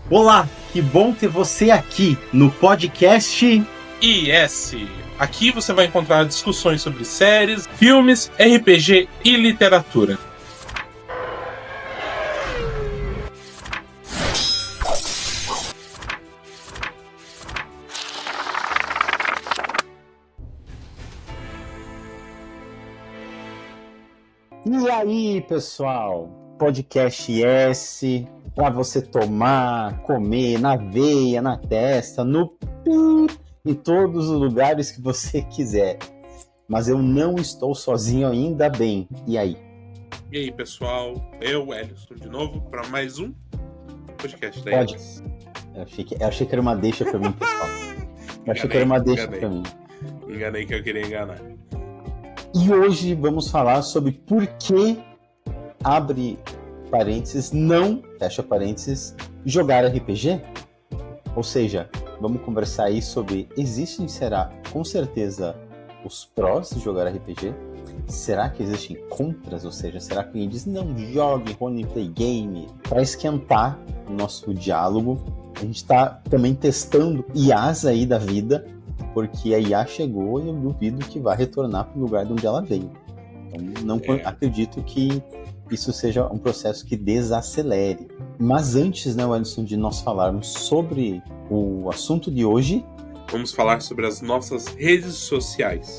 Olá, que bom ter você aqui no podcast IS. Aqui você vai encontrar discussões sobre séries, filmes, RPG e literatura. E aí, pessoal? Podcast IS para você tomar, comer na veia, na testa, no em todos os lugares que você quiser. Mas eu não estou sozinho, ainda bem. E aí? E aí, pessoal? Eu, Ellison, de novo, para mais um podcast da IS. Eu achei que era uma deixa para mim, pessoal. Enganei que eu queria enganar. E hoje vamos falar sobre por que, abre parênteses, não, fecha parênteses, jogar RPG. Ou seja, vamos conversar aí sobre será com certeza os prós de jogar RPG? Será que existem contras? Ou seja, será que alguém diz não jogue roleplay game? Para esquentar o nosso diálogo, a gente está também testando IAs aí da vida, porque a IA chegou e eu duvido que vai retornar para o lugar de onde ela veio. Então, não acredito que isso seja um processo que desacelere. Mas antes, né, Wellington, de nós falarmos sobre o assunto de hoje, vamos falar sobre as nossas redes sociais.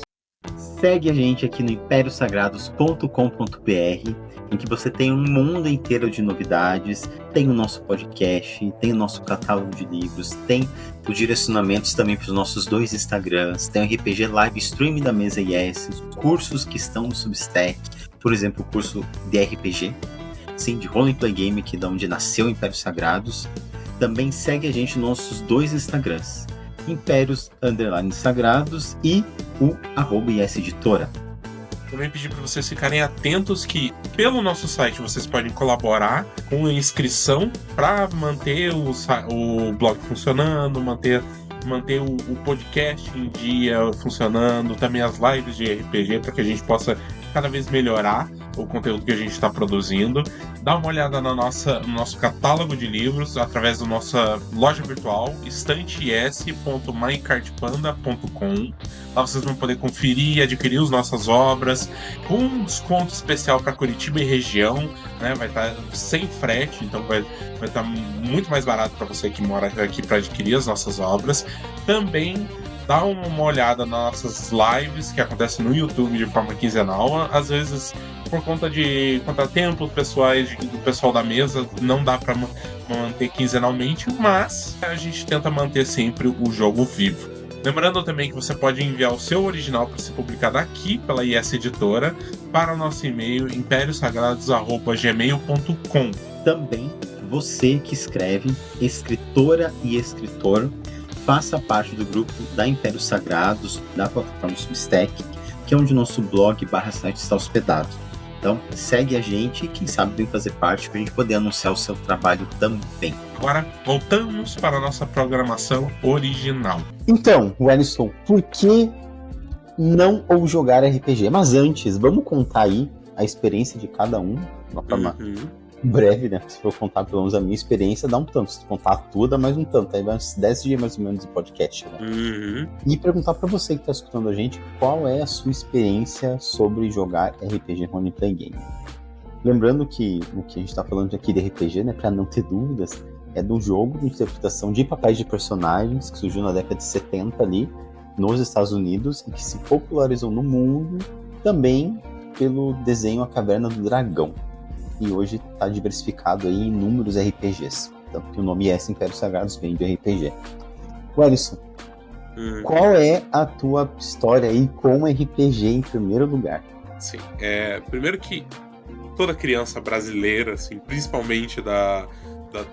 Segue a gente aqui no imperiosagrados.com.br, em que você tem um mundo inteiro de novidades, tem o nosso podcast, tem o nosso catálogo de livros, tem os direcionamentos também para os nossos 2 Instagrams, tem o RPG Live Stream da Mesa IS, os cursos que estão no Substack, por exemplo, o curso de RPG, sim, de Roleplay Game, que é de onde nasceu o Impérios Sagrados. Também segue a gente nos nossos 2 Instagrams, Impérios_Sagrados e o @ISEditora. Também pedir para vocês ficarem atentos que pelo nosso site vocês podem colaborar com a inscrição para manter o blog funcionando, manter o podcast em dia funcionando, também as lives de RPG, para que a gente possa cada vez melhorar o conteúdo que a gente está produzindo. Dá uma olhada no nosso catálogo de livros através da nossa loja virtual, estantes.mycardpanda.com. Lá vocês vão poder conferir e adquirir as nossas obras com um desconto especial para Curitiba e região, né? Vai estar sem frete, então vai estar muito mais barato para você que mora aqui para adquirir as nossas obras. Também dá uma olhada nas nossas lives que acontecem no YouTube de forma quinzenal. Às vezes, por conta de contratempos pessoais do pessoal da mesa, não dá para manter quinzenalmente, mas a gente tenta manter sempre o jogo vivo. Lembrando também que você pode enviar o seu original para ser publicado aqui pela IS Editora para o nosso e-mail imperiosagrados@gmail.com. Também você que escreve, escritora e escritor, faça parte do grupo da Impérios Sagrados, da plataforma Substack, que é onde o nosso blog /site está hospedado. Então, segue a gente e quem sabe vem fazer parte para a gente poder anunciar o seu trabalho também. Agora, voltamos para a nossa programação original. Então, Wellington, por que não ou jogar RPG? Mas antes, vamos contar aí a experiência de cada um, de uma forma breve, né? Se for contar pelo menos a minha experiência, dá um tanto. Se contar tudo, dá mais um tanto. Aí vai uns 10 dias mais ou menos de podcast, né? E perguntar pra você que tá escutando a gente, qual é a sua experiência sobre jogar RPG Roleplay Game? Lembrando que o que a gente tá falando aqui de RPG, né, pra não ter dúvidas, é do jogo de interpretação de papéis de personagens que surgiu na década de 70 ali, nos Estados Unidos, e que se popularizou no mundo também pelo desenho A Caverna do Dragão. E hoje está diversificado aí em inúmeros RPGs. Tanto que o nome Impérios Sagrados vem de RPG. Wellington, qual é a tua história aí com RPG em primeiro lugar? Sim, primeiro que toda criança brasileira, assim, principalmente da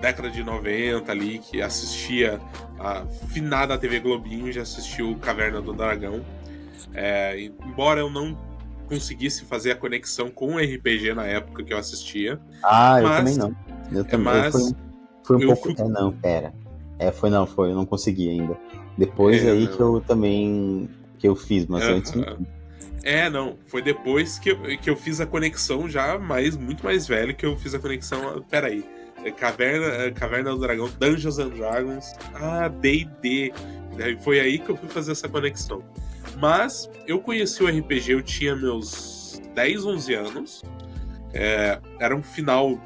década de 90 ali, que assistia a finada TV Globinho, já assistiu Caverna do Dragão. Embora eu não conseguisse fazer a conexão com o RPG na época que eu assistia. Eu também não. Eu também. Foi um pouco. Eu não consegui ainda. Depois aí não. Que eu também. Que eu fiz, mas antes. Não. Foi depois que eu fiz a conexão já muito mais velho, que eu fiz a conexão. Peraí. Caverna do Dragão, Dungeons and Dragons, D&D. Foi aí que eu fui fazer essa conexão. Mas eu conheci o RPG, eu tinha meus 10, 11 anos. Era um final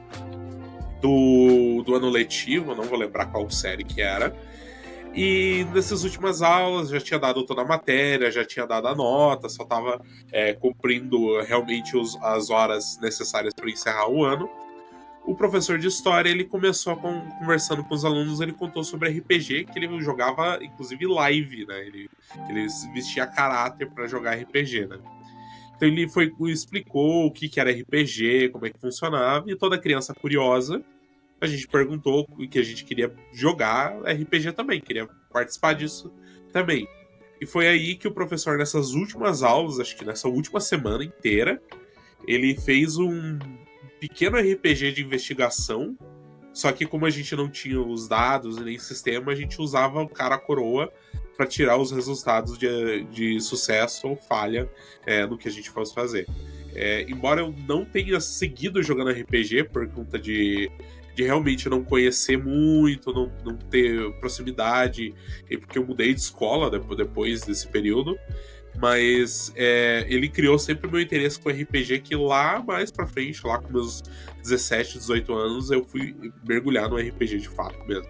do ano letivo, eu não vou lembrar qual série que era. E nessas últimas aulas já tinha dado toda a matéria, já tinha dado a nota, só estava cumprindo realmente as horas necessárias para encerrar o ano. O professor de história, ele começou conversando com os alunos, ele contou sobre RPG, que ele jogava, inclusive, live, né? Ele vestia caráter para jogar RPG, né? Então ele explicou o que era RPG, como é que funcionava, e toda criança curiosa, a gente perguntou que a gente queria jogar RPG também, queria participar disso também. E foi aí que o professor, nessas últimas aulas, acho que nessa última semana inteira, ele fez um pequeno RPG de investigação, só que como a gente não tinha os dados e nem sistema, a gente usava o cara coroa para tirar os resultados de sucesso ou falha no que a gente fosse fazer. Embora eu não tenha seguido jogando RPG por conta de realmente não conhecer muito, não ter proximidade, porque eu mudei de escola depois desse período, mas ele criou sempre o meu interesse com RPG, que lá mais pra frente, lá com meus 17, 18 anos, eu fui mergulhar no RPG de fato mesmo.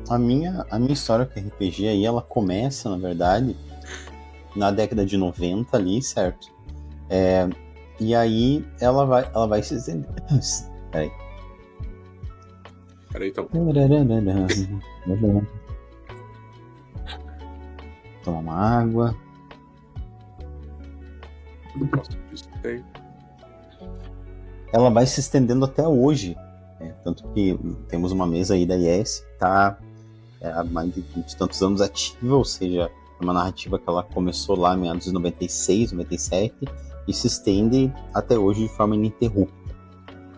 A minha história com RPG aí, ela começa, na verdade, na década de 90 ali, certo? E aí ela vai se estender. Peraí, então. Tomar uma água. Ela vai se estendendo até hoje. Tanto que temos uma mesa aí da IS que está há mais de 20 e tantos anos ativa, ou seja, é uma narrativa que ela começou lá em meados de 96, 97 e se estende até hoje de forma ininterrupta.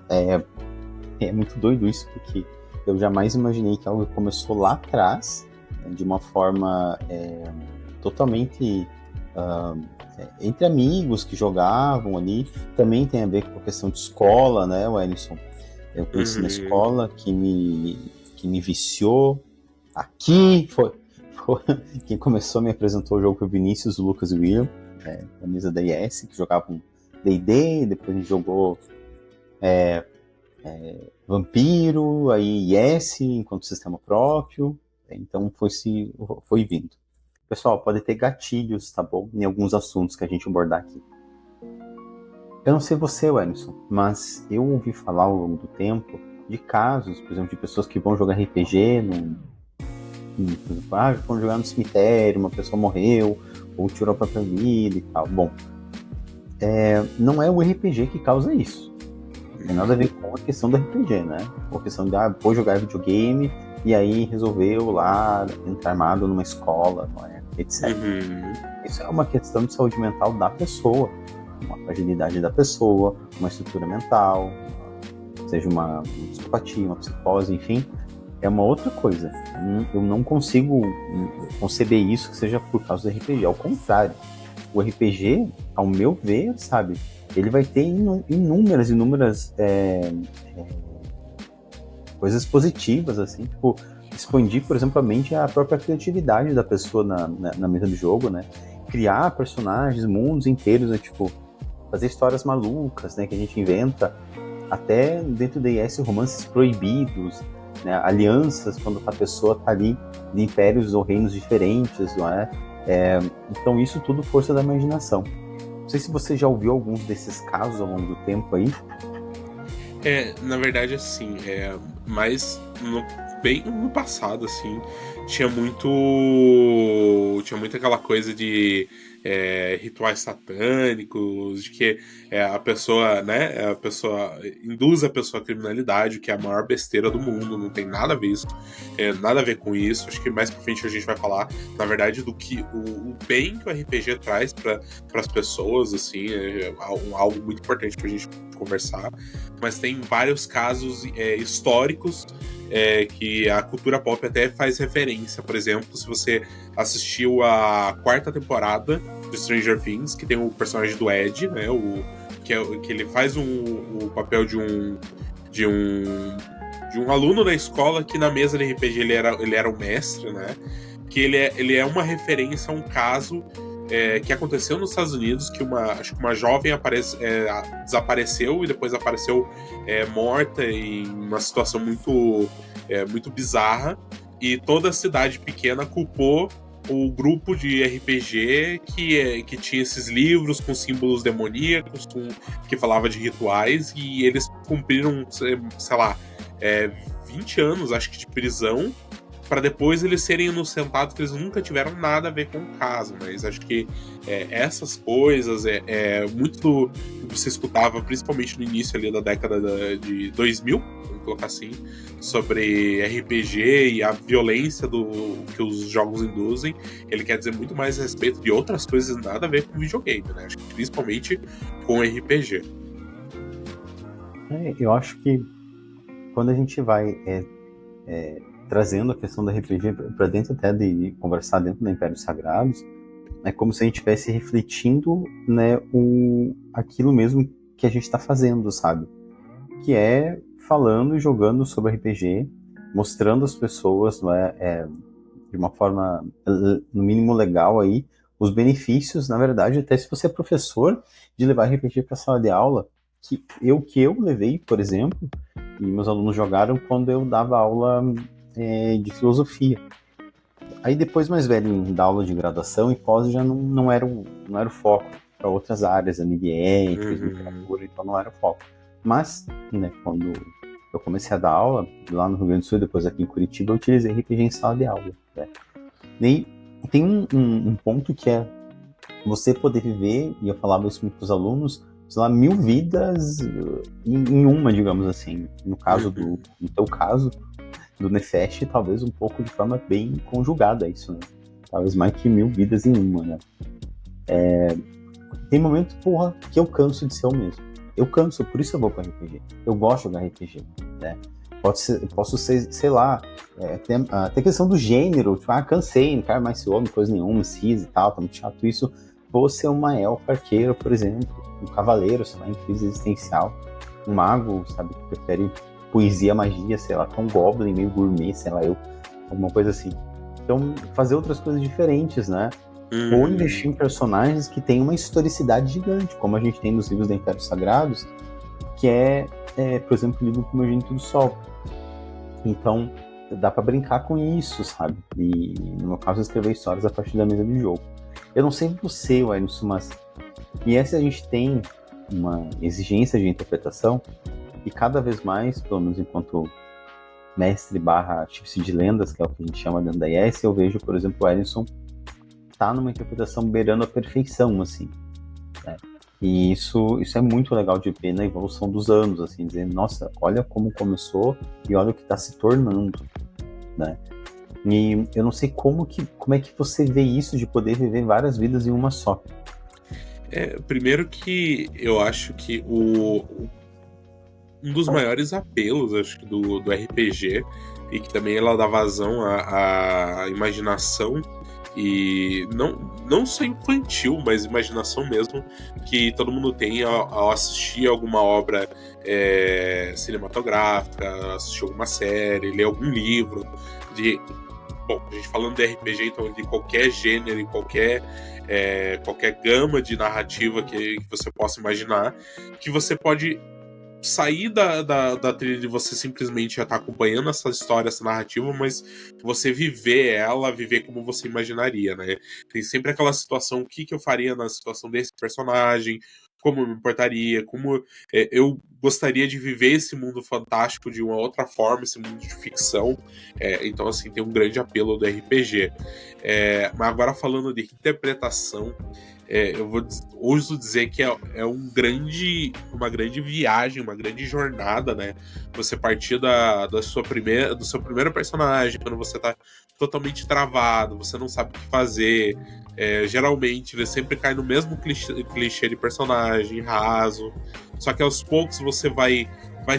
É muito doido isso, porque eu jamais imaginei que algo começou lá atrás, de uma forma totalmente entre amigos que jogavam ali. Também tem a ver com a questão de escola, né, Wellington? Eu conheci na escola que me viciou. Aqui foi quem começou me apresentou o jogo foi o Vinícius, o Lucas e o William, da mesa da IS, que jogavam D&D, depois a gente jogou Vampiro, aí IS enquanto sistema próprio. Então foi vindo. Pessoal, pode ter gatilhos, tá bom? Em alguns assuntos que a gente abordar aqui. Eu não sei você, Wellington, mas eu ouvi falar ao longo do tempo de casos, por exemplo, de pessoas que vão jogar RPG vão jogar no cemitério, uma pessoa morreu, ou tirou a própria vida e tal. Bom, não é o RPG que causa isso. Não tem nada a ver com a questão do RPG, né? Com a questão de, vou jogar videogame, e aí resolveu lá entrar armado numa escola, etc. Isso é uma questão de saúde mental da pessoa, uma fragilidade da pessoa, uma estrutura mental, seja uma psicopatia, uma psicose, enfim, é uma outra coisa. Eu não consigo conceber isso que seja por causa do RPG, ao contrário. O RPG, ao meu ver, sabe, ele vai ter inúmeras coisas positivas, assim, tipo, expandir, por exemplo, a mente, a própria criatividade da pessoa na mesa do jogo, né? Criar personagens, mundos inteiros, né? Tipo, fazer histórias malucas, né? Que a gente inventa, até dentro da IS, romances proibidos, né? Alianças, quando a pessoa tá ali de impérios ou reinos diferentes, não é? Então isso tudo força da imaginação. Não sei se você já ouviu alguns desses casos ao longo do tempo aí. Na verdade, assim, mas bem no passado, assim, tinha muito aquela coisa de rituais satânicos, de que a pessoa, né, induz a pessoa à criminalidade, que é a maior besteira do mundo, não tem nada a ver isso, nada a ver com isso. Acho que mais pra frente a gente vai falar, na verdade, do que o bem que o RPG traz para as pessoas, assim, algo muito importante pra gente conversar, mas tem vários casos históricos que a cultura pop até faz referência. Por exemplo, se você assistiu a 4ª temporada de Stranger Things, que tem o personagem do Ed, né, que ele faz o papel de de um aluno da escola que na mesa de RPG ele era o mestre, né? Que ele é uma referência a um caso que aconteceu nos Estados Unidos, que acho que uma jovem desapareceu e depois apareceu morta em uma situação muito bizarra, e toda a cidade pequena culpou o grupo de RPG que tinha esses livros com símbolos demoníacos, que falava de rituais, e eles cumpriram, sei lá, 20 anos, acho que, de prisão, para depois eles serem inocentados, que eles nunca tiveram nada a ver com o caso. Mas acho que essas coisas muito do que você escutava, principalmente no início ali da década de 2000, vamos colocar assim, sobre RPG e a violência que os jogos induzem. Ele quer dizer muito mais a respeito de outras coisas, nada a ver com videogame, né? Acho que principalmente com RPG. Eu acho que quando a gente vai trazendo a questão da RPG para dentro até de conversar dentro da Impérios Sagrados, é como se a gente estivesse refletindo, né, aquilo mesmo que a gente está fazendo, sabe? Que é falando e jogando sobre RPG, mostrando às pessoas, né, de uma forma, no mínimo, legal aí, os benefícios, na verdade, até se você é professor, de levar RPG para a sala de aula, que eu levei, por exemplo, e meus alunos jogaram quando eu dava aula de filosofia. Aí depois, mais velho, em dar aula de graduação e pós, já não era o foco, para outras áreas, MBA, literatura, então não era o foco. Mas, né, quando eu comecei a dar aula, lá no Rio Grande do Sul, depois aqui em Curitiba, eu utilizei RPG em sala de aula. Né? E tem um ponto que é você poder viver, e eu falava isso muito para os alunos, sei lá, 1000 vidas em uma, digamos assim. No caso no teu caso, do Nefesh, talvez um pouco de forma bem conjugada isso, né? Talvez mais que 1000 vidas em uma, né? Tem momento, porra, que eu canso de ser eu mesmo. Eu canso, por isso eu vou para RPG. Eu gosto de jogar RPG, né? Posso ser, sei lá, até questão do gênero, tipo, cansei, não quero mais ser homem, coisa nenhuma, cis e tal, tá muito chato isso. Vou ser uma elfa arqueira, por exemplo, um cavaleiro, sei lá, em crise existencial, um mago, sabe, que prefere poesia, magia, sei lá, um goblin meio gourmet, sei lá, alguma coisa assim. Então, fazer outras coisas diferentes, né? Ou investir em personagens que têm uma historicidade gigante, como a gente tem nos livros da Impérios Sagrados, que por exemplo, o livro Primogênito do Sol. Então, dá pra brincar com isso, sabe? E, no meu caso, escrever histórias a partir da mesa de jogo. Eu não sei você, Wellington, mas a gente tem uma exigência de interpretação, e cada vez mais, pelo menos enquanto mestre / artífice de lendas, que é o que a gente chama dentro da IS, eu vejo, por exemplo, o Wellington tá numa interpretação beirando a perfeição, assim, né? E isso é muito legal de ver na evolução dos anos, assim, dizendo, nossa, olha como começou e olha o que está se tornando, né? E eu não sei como é que você vê isso de poder viver várias vidas em uma só. Primeiro que eu acho que um dos maiores apelos, acho que, do RPG, e que também ela dá vazão à imaginação, e não só infantil, mas imaginação mesmo, que todo mundo tem ao assistir alguma obra cinematográfica, assistir alguma série, ler algum livro. Bom, a gente falando de RPG, então, de qualquer gênero e qualquer gama de narrativa que você possa imaginar, que você pode sair da trilha de você simplesmente já estar acompanhando essa história, essa narrativa, mas você viver como você imaginaria, né? Tem sempre aquela situação, o que eu faria na situação desse personagem, como eu me importaria, como eu gostaria de viver esse mundo fantástico de uma outra forma, esse mundo de ficção. Então, assim, tem um grande apelo do RPG. Mas agora, falando de interpretação, eu ouso dizer que é uma grande viagem, uma grande jornada, né? Você partir do seu primeiro personagem, quando você tá totalmente travado, você não sabe o que fazer. Geralmente ele sempre cai no mesmo clichê de personagem raso, só que aos poucos você vai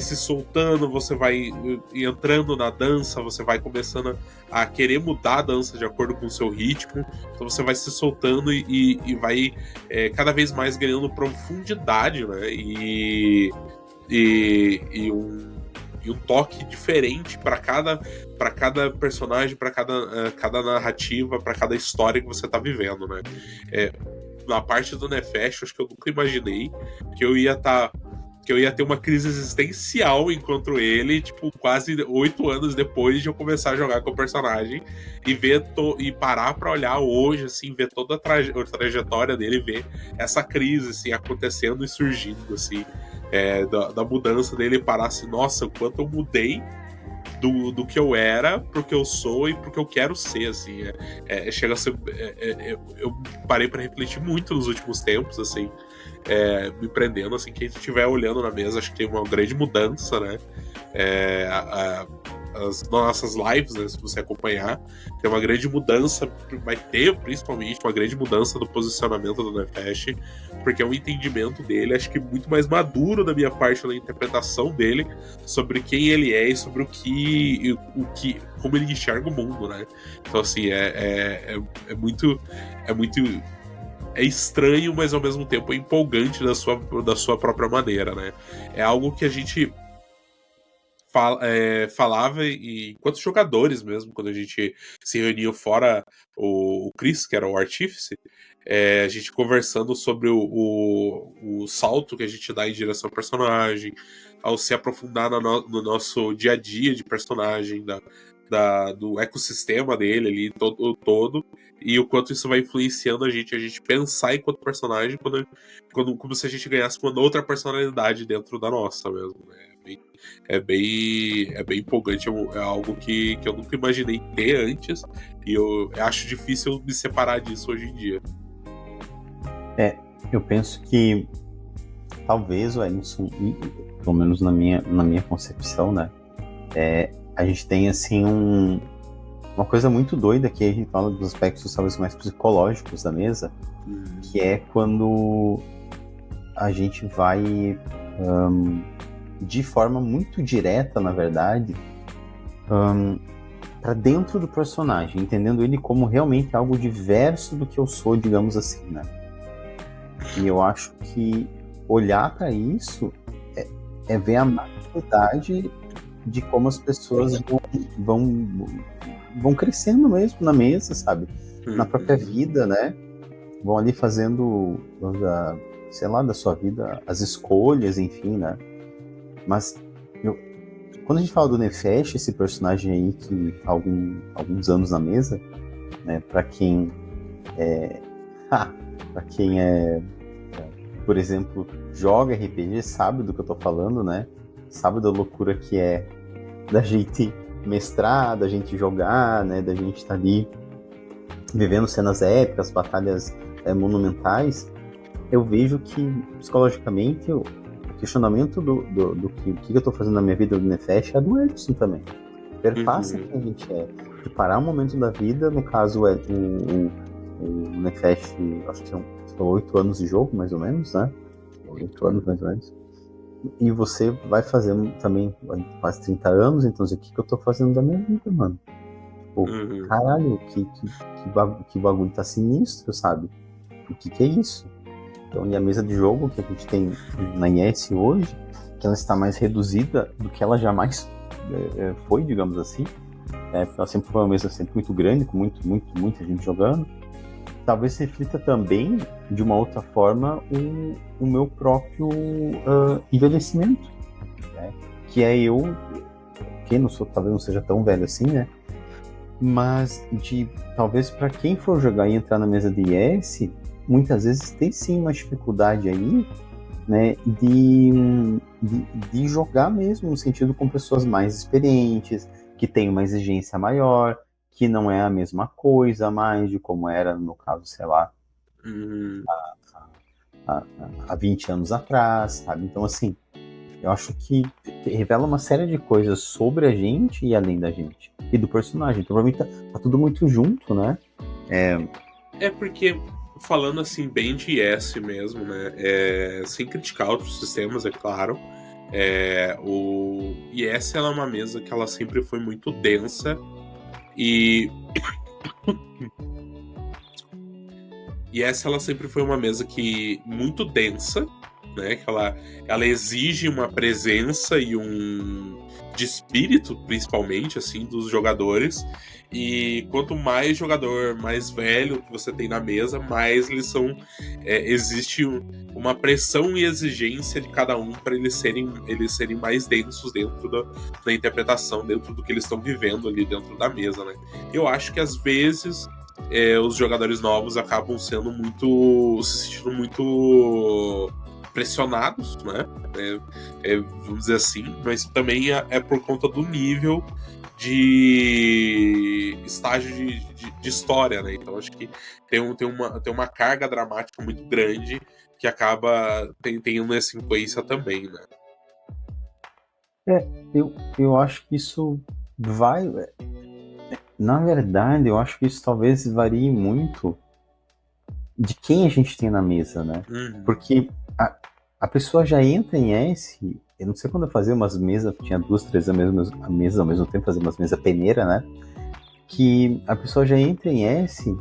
se soltando, você vai entrando na dança, você vai começando a querer mudar a dança de acordo com o seu ritmo, então você vai se soltando e vai cada vez mais ganhando profundidade, né? um toque diferente para cada personagem, para cada narrativa, para cada história que você tá vivendo, né? Na parte do Nefesh, acho que eu nunca imaginei que eu ia ter uma crise existencial enquanto ele, tipo, quase 8 anos depois de eu começar a jogar com o personagem e parar pra olhar hoje, assim, ver toda a trajetória dele, ver essa crise, assim, acontecendo e surgindo, assim, da mudança dele, e parar assim, nossa, o quanto eu mudei do que eu era pro que eu sou e pro que eu quero ser, assim. Chega a ser... eu parei pra refletir muito nos últimos tempos, assim, me prendendo, assim, quem estiver olhando na mesa, acho que tem uma grande mudança, né? As nossas lives, né, se você acompanhar, tem uma grande mudança, vai ter principalmente uma grande mudança do posicionamento do Nefesh, porque é um entendimento dele, acho que muito mais maduro da minha parte na interpretação dele sobre quem ele é e sobre como ele enxerga o mundo, né? Então, assim, é muito estranho, mas ao mesmo tempo é empolgante da sua própria maneira, né? É algo que a gente falava enquanto jogadores mesmo, quando a gente se reunia fora o Chris, que era o artífice, a gente conversando sobre o salto que a gente dá em direção ao personagem, ao se aprofundar no nosso dia a dia de personagem, do ecossistema dele ali, todo, e o quanto isso vai influenciando a gente pensar enquanto personagem, como se a gente ganhasse uma outra personalidade dentro da nossa mesmo, né? É bem empolgante, é algo que eu nunca imaginei ter antes, e eu acho difícil me separar disso hoje em dia. Eu penso que talvez o Ellison, pelo menos na minha concepção, né, a gente tem assim uma coisa muito doida que a gente fala dos aspectos talvez mais psicológicos da mesa, que é quando a gente vai de forma muito direta, na verdade, para dentro do personagem, entendendo ele como realmente algo diverso do que eu sou, digamos assim, né? E eu acho que olhar para isso é ver a maturidade de como as pessoas vão crescendo mesmo na mesa, sabe? Na própria vida, né? Vão ali fazendo, sei lá, da sua vida, as escolhas, enfim, né? Mas quando a gente fala do Nefesh, esse personagem aí que tá alguns anos na mesa, né? Para quem por exemplo, joga RPG, sabe do que eu tô falando, né? Sabe da loucura que é da gente mestrar, da gente jogar, né? Da gente estar ali vivendo cenas épicas, batalhas monumentais. Eu vejo que, psicologicamente, o questionamento do que eu tô fazendo na minha vida do Nefesh é do Edson também. Perpassa quem a gente é. De parar um momento da vida, no caso, o Nefesh, acho que são 8 anos de jogo, mais ou menos, né? 8 anos, mais ou menos. E você vai fazendo também quase 30 anos, então o que eu tô fazendo da minha vida, mano? Pô, caralho, que bagulho tá sinistro, sabe? O que é isso? Então, e a mesa de jogo que a gente tem na IS hoje, que ela está mais reduzida do que ela jamais foi, digamos assim. Ela sempre foi uma mesa sempre muito grande, com muita gente jogando. Talvez reflita também, de uma outra forma, o meu próprio envelhecimento, né? Que é eu, que talvez não seja tão velho assim, né? Mas talvez para quem for jogar e entrar na mesa de IS, muitas vezes tem sim uma dificuldade aí, né? De jogar mesmo, no sentido com pessoas mais experientes, que têm uma exigência maior, que não é a mesma coisa mais de como era, no caso, sei lá, há 20 anos atrás, sabe? Então, assim, eu acho que revela uma série de coisas sobre a gente e além da gente, e do personagem. Então, pra mim, tá tudo muito junto, né? Porque, falando assim, bem de IS mesmo, né? Sem criticar outros sistemas, é claro. O IS, ela é uma mesa que ela sempre foi muito densa. E essa ela sempre foi uma mesa que muito densa, né? Que ela exige uma presença e de espírito, principalmente, assim, dos jogadores. E quanto mais jogador mais velho que você tem na mesa, mais existe uma pressão e exigência de cada um para eles serem mais densos dentro da interpretação, dentro do que eles estão vivendo ali dentro da mesa, né? Eu acho que às vezes os jogadores novos acabam se sentindo muito pressionados, né? Vamos dizer assim, mas também é por conta do nível de estágio de história, né? Então acho que tem uma carga dramática muito grande que acaba tendo essa influência também, né? Eu acho que isso vai. Na verdade, eu acho que isso talvez varie muito de quem a gente tem na mesa, né? Porque a pessoa já entra em S. Eu não sei quando eu fazia umas mesas, tinha 2, 3 mesas ao mesmo tempo, fazia umas mesas peneira, né? Que a pessoa já entra em S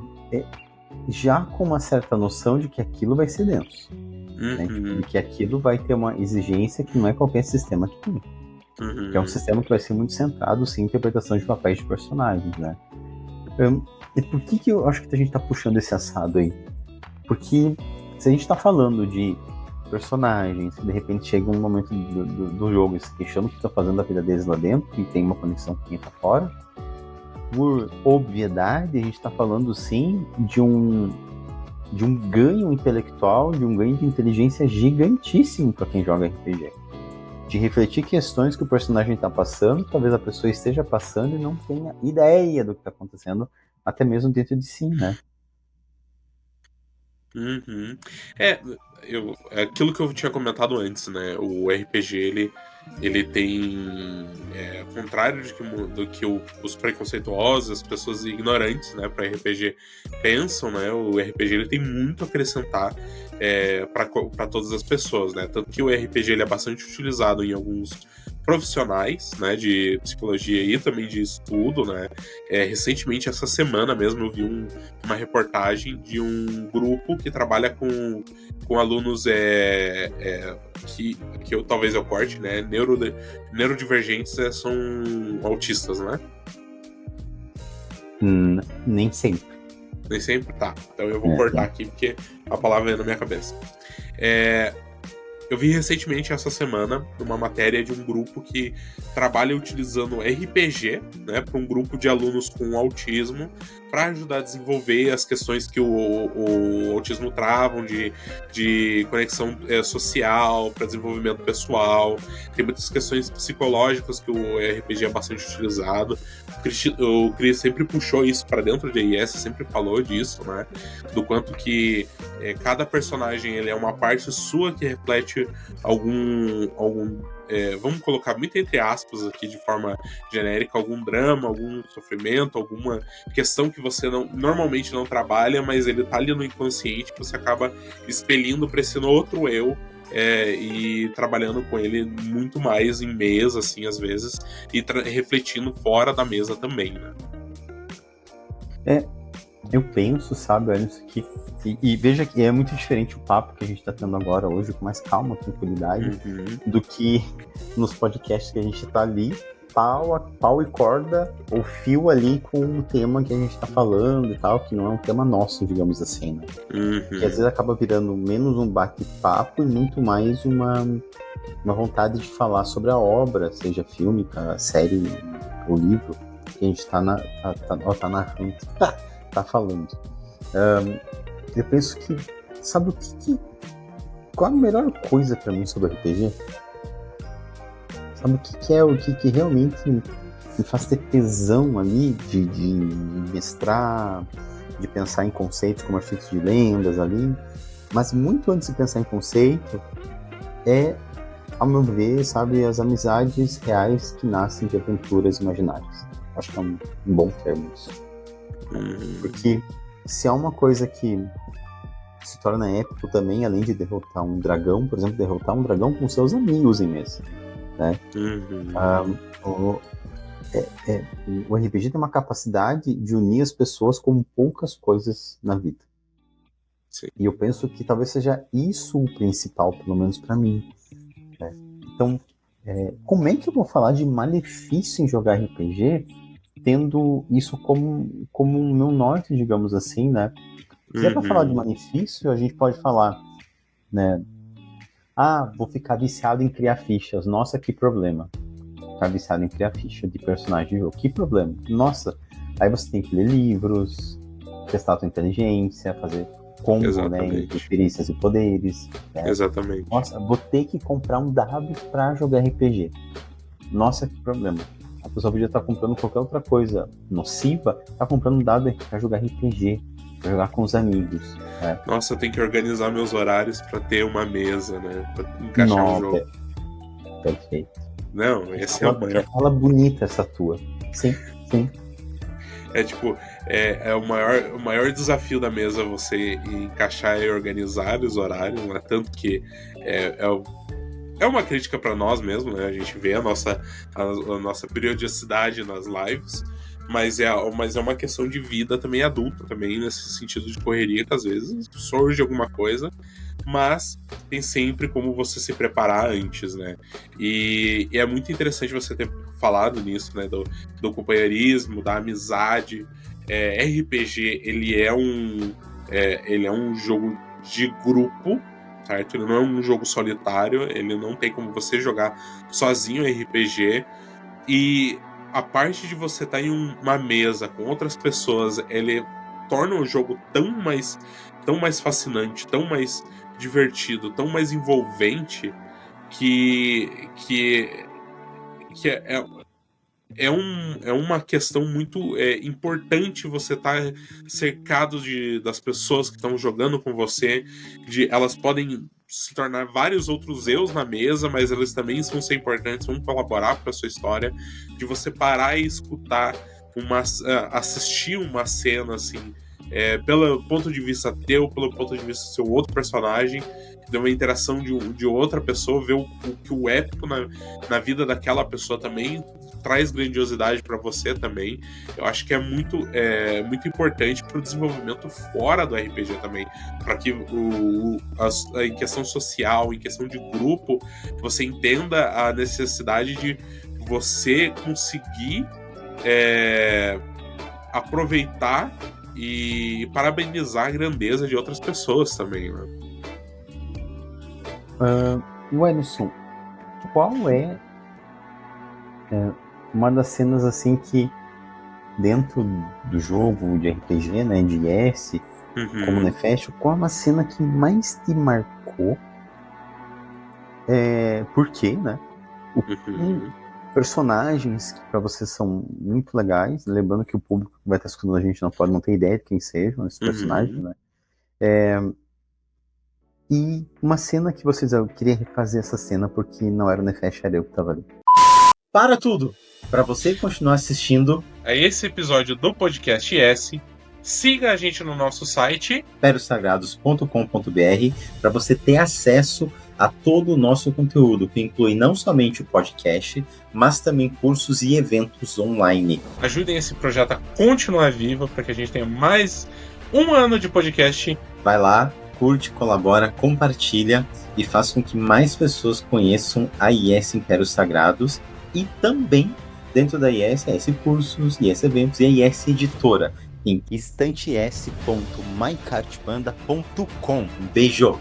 já com uma certa noção de que aquilo vai ser denso. Né? Tipo, de que aquilo vai ter uma exigência que não é qualquer sistema que tem. Que é um sistema que vai ser muito centrado, sim, em interpretação de papéis de personagens, né? E por que eu acho que a gente tá puxando esse assado aí? Porque se a gente tá falando de personagens que de repente chega um momento do jogo e se questionam o que tá fazendo da vida deles lá dentro e tem uma conexão com quem tá fora, por obviedade, a gente tá falando sim de um ganho intelectual, de um ganho de inteligência gigantíssimo para quem joga RPG. De refletir questões que o personagem está passando, talvez a pessoa esteja passando e não tenha ideia do que está acontecendo, até mesmo dentro de si, né? Aquilo que eu tinha comentado antes, né? O RPG, ele tem, ao contrário do que os preconceituosos, as pessoas ignorantes, né, para RPG pensam, né? O RPG ele tem muito a acrescentar para todas as pessoas, né? Tanto que o RPG ele é bastante utilizado em alguns profissionais, né, de psicologia e também de estudo, né? Recentemente, essa semana mesmo, eu vi uma reportagem de um grupo que trabalha com alunos que talvez eu corte, né? Neurodivergentes são autistas, né? Nem sempre. Nem sempre? Tá. Então eu vou cortar aqui porque a palavra é na minha cabeça. Eu vi recentemente, essa semana, uma matéria de um grupo que trabalha utilizando RPG, né, para um grupo de alunos com autismo, para ajudar a desenvolver as questões que o autismo travam de conexão social, para desenvolvimento pessoal. Tem muitas questões psicológicas que o RPG é bastante utilizado. O Chris sempre puxou isso para dentro de IS, sempre falou disso, né, do quanto que cada personagem ele é uma parte sua que reflete algum vamos colocar muito entre aspas aqui de forma genérica, algum drama, algum sofrimento, alguma questão que você normalmente não trabalha, mas ele tá ali no inconsciente, que você acaba expelindo para esse outro eu e trabalhando com ele muito mais em mesa, assim, às vezes, e refletindo fora da mesa também, né? Eu penso, sabe, olha isso aqui, e veja que é muito diferente o papo que a gente está tendo agora hoje, com mais calma, tranquilidade, do que nos podcasts que a gente está ali, pau e corda, ou fio ali com o tema que a gente está falando e tal, que não é um tema nosso, digamos assim, né? Que às vezes acaba virando menos um bate-papo e muito mais uma vontade de falar sobre a obra, seja filme, série ou livro, que a gente tá na frente. Tá falando. Eu penso que, sabe o que qual a melhor coisa pra mim sobre RPG? Sabe o que realmente me faz ter tesão ali de mestrar, de pensar em conceitos como artigos de lendas ali, mas muito antes de pensar em conceito ao meu ver, sabe, as amizades reais que nascem de aventuras imaginárias. Acho que é um bom termo isso. Porque se há uma coisa que se torna épico também, além de derrotar um dragão, por exemplo, derrotar um dragão com seus amigos em mesa, né? O RPG tem uma capacidade de unir as pessoas como poucas coisas na vida. Sim. E eu penso que talvez seja isso o principal, pelo menos para mim, né? Então, Como é que eu vou falar de malefício em jogar RPG, tendo isso como o meu norte, digamos assim, né? Se é pra falar de malefício, a gente pode falar, né? Vou ficar viciado em criar fichas. Nossa, que problema. Ficar viciado em criar ficha de personagem de jogo. Que problema. Nossa, aí você tem que ler livros, testar a tua inteligência, fazer combo, né, entre perícias e poderes. Né? Exatamente. Nossa, vou ter que comprar um dado pra jogar RPG. Nossa, que problema. A pessoa podia estar comprando qualquer outra coisa nociva, tá comprando um dado pra jogar RPG, pra jogar com os amigos. Né? Nossa, eu tenho que organizar meus horários pra ter uma mesa, né? Pra encaixar o jogo. Perfeito. Não, esse é o maior. Fala bonita essa tua. Sim. É tipo, o maior desafio da mesa você encaixar e organizar os horários, né? Tanto que é uma crítica para nós mesmo, né? A gente vê a nossa periodicidade nas lives, mas é uma questão de vida também adulta, também nesse sentido de correria, que às vezes surge alguma coisa, mas tem sempre como você se preparar antes, né? E é muito interessante você ter falado nisso, né? Do companheirismo, da amizade. RPG, ele é um jogo de grupo, certo? Ele não é um jogo solitário, ele não tem como você jogar sozinho RPG, e a parte de você estar em uma mesa com outras pessoas, ele torna o jogo tão mais fascinante, tão mais divertido, tão mais envolvente, que é uma questão muito importante você estar cercado das pessoas que estão jogando com você, elas podem se tornar vários outros eus na mesa, mas elas também vão ser importantes, vão colaborar para a sua história, de você parar e escutar, assistir uma cena assim, pelo ponto de vista teu, pelo ponto de vista do seu outro personagem, de uma interação de outra pessoa, ver o que o épico na vida daquela pessoa também traz grandiosidade para você também. Eu acho que é muito importante para o desenvolvimento fora do RPG também, para que em questão social, em questão de grupo, você entenda a necessidade de você conseguir aproveitar e parabenizar a grandeza de outras pessoas também, né? Wellington, qual é uma das cenas assim que dentro do jogo de RPG, né, de IS, como Nefesto, qual é uma cena que mais te marcou? Por quê, né? Personagens que pra você são muito legais, lembrando que o público que vai estar escutando a gente não pode não ter ideia de quem sejam esses personagens, né? E uma cena que eu queria refazer essa cena porque não era o Nefesto, era eu que tava ali. Para tudo! Para você continuar assistindo a esse episódio do Podcast IS, siga a gente no nosso site imperiosagrados.com.br para você ter acesso a todo o nosso conteúdo, que inclui não somente o podcast, mas também cursos e eventos online. Ajudem esse projeto a continuar vivo para que a gente tenha mais um ano de podcast. Vai lá, curte, colabora, compartilha e faça com que mais pessoas conheçam a IS Impérios Sagrados e também dentro da IS Cursos, IS Eventos e a IS Editora em estantes.mycartbanda.com. Beijo!